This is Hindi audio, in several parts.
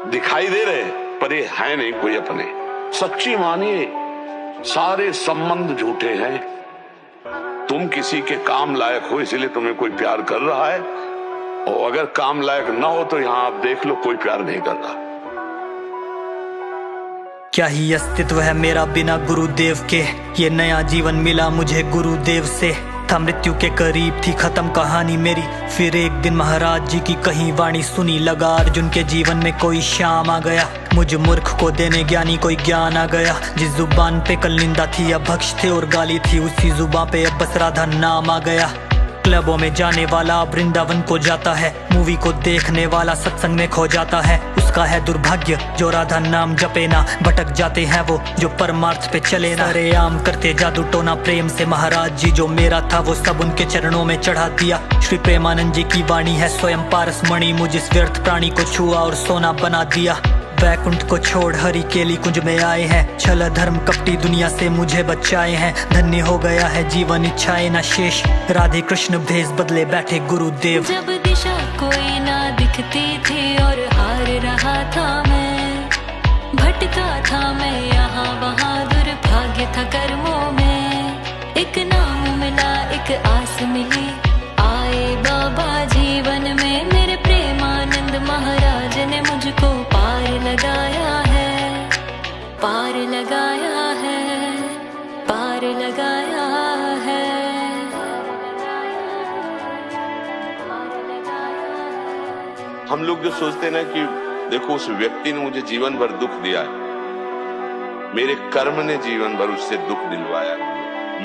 दिखाई दे रहे पर ये है नहीं कोई अपने। सच्ची मानिए सारे संबंध झूठे हैं। तुम किसी के काम लायक हो इसलिए तुम्हें कोई प्यार कर रहा है, और अगर काम लायक ना हो तो यहां आप देख लो कोई प्यार नहीं कर रहा। क्या ही अस्तित्व है मेरा बिना गुरुदेव के, ये नया जीवन मिला मुझे गुरुदेव से। था मृत्यु के करीब थी खत्म कहानी मेरी, फिर एक दिन महाराज जी की कहीं वाणी सुनी। लगा अर्जुन के जीवन में कोई शाम आ गया, मुझ मूर्ख को देने ज्ञानी कोई ज्ञान आ गया। जिस जुबान पे कल निंदा थी अब भक्ष थे और गाली थी, उसी जुबान पे अब बस राधा नाम आ गया। क्लबों में जाने वाला वृंदावन को जाता है, मूवी को देखने वाला सत्संग में खो जाता है। उसका है दुर्भाग्य जो राधा नाम जपे ना, भटक जाते हैं वो जो परमार्थ पे चले ना। अरे आम करते जादू टोना प्रेम से, महाराज जी जो मेरा था वो सब उनके चरणों में चढ़ा दिया। श्री प्रेमानंद जी की वाणी है स्वयं पारस मणि, मुझ इस व्यर्थ प्राणी को छुआ और सोना बना दिया। वैकुंठ को छोड़ हरि केली कुंज में आए हैं, छल धर्म कपटी दुनिया से मुझे बचाए हैं। धन्य हो गया है जीवन इच्छाएं न शेष, राधे कृष्ण भेष बदले बैठे गुरुदेव। जब दिशा कोई ना दिखती थी और हार रहा था मैं, भटका था मैं यहाँ वहाँ, दुर्भाग्य था कर्मों में। एक नाम मिला एक आस मिली, आए बाबा जीवन में मेरे प्रेमानंद महाराज ने मुझको पार लगाया है, पार लगाया है, पार लगाया है। हम लोग जो सोचते हैं ना कि देखो उस व्यक्ति ने मुझे जीवन भर दुख दिया है, मेरे कर्म ने जीवन भर उससे दुख दिलवाया,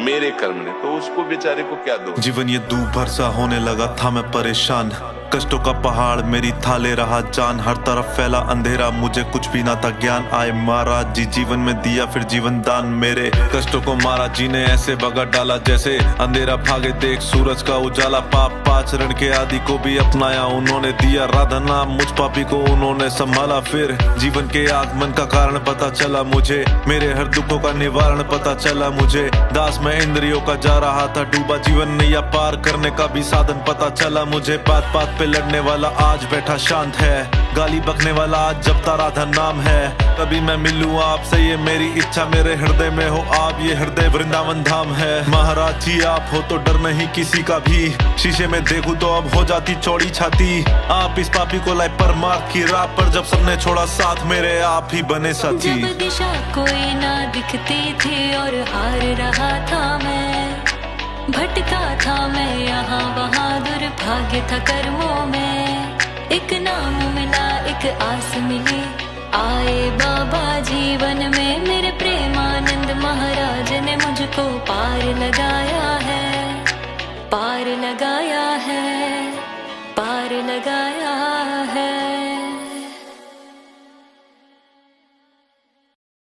मेरे कर्म ने, तो उसको बेचारे को क्या दो। जीवन ये दूभर सा होने लगा था मैं परेशान, कष्टों का पहाड़ मेरी थाले रहा जान। हर तरफ फैला अंधेरा मुझे कुछ भी ना था ज्ञान। आए महाराज जी जीवन में दिया फिर जीवन दान, मेरे कष्टों को महाराज जी ने ऐसे भगा डाला जैसे अंधेरा भागे देख सूरज का उजाला। पाप आचरण के आदि को भी अपनाया उन्होंने, दिया राधा नाम मुझ पापी को उन्होंने संभाला। फिर जीवन के आगमन का कारण पता चला मुझे, मेरे हर दुखों का निवारण पता चला मुझे। दास मैं इंद्रियों का जा रहा था डूबा, जीवन नैया पार करने का भी साधन पता चला मुझे। बात बात पे लड़ने वाला आज बैठा शांत है, गाली बकने वाला आज जपता राधा नाम है। कभी मैं मिलूं आपसे ये मेरी इच्छा, मेरे हृदय में हो आप, ये हृदय वृंदावन धाम है। महाराज जी आप हो तो डर नहीं किसी का भी, शीशे में देखूं तो अब हो जाती चौड़ी छाती। आप इस पापी को लाए परमार्थ की राह पर, जब सबने छोड़ा साथ मेरे आप ही बने साथी। जब दिशा कोई ना दिखती थी और हार रहा था मैं, भटका था मैं यहाँ वहाँ, दुर्भाग्य था कर्मों में। एक नाम मिला एक आस मिली, आए बाबा जीवन में मेरे प्रेमानंद महाराज ने मुझको पार लगाया है, पार लगाया है, पार लगाया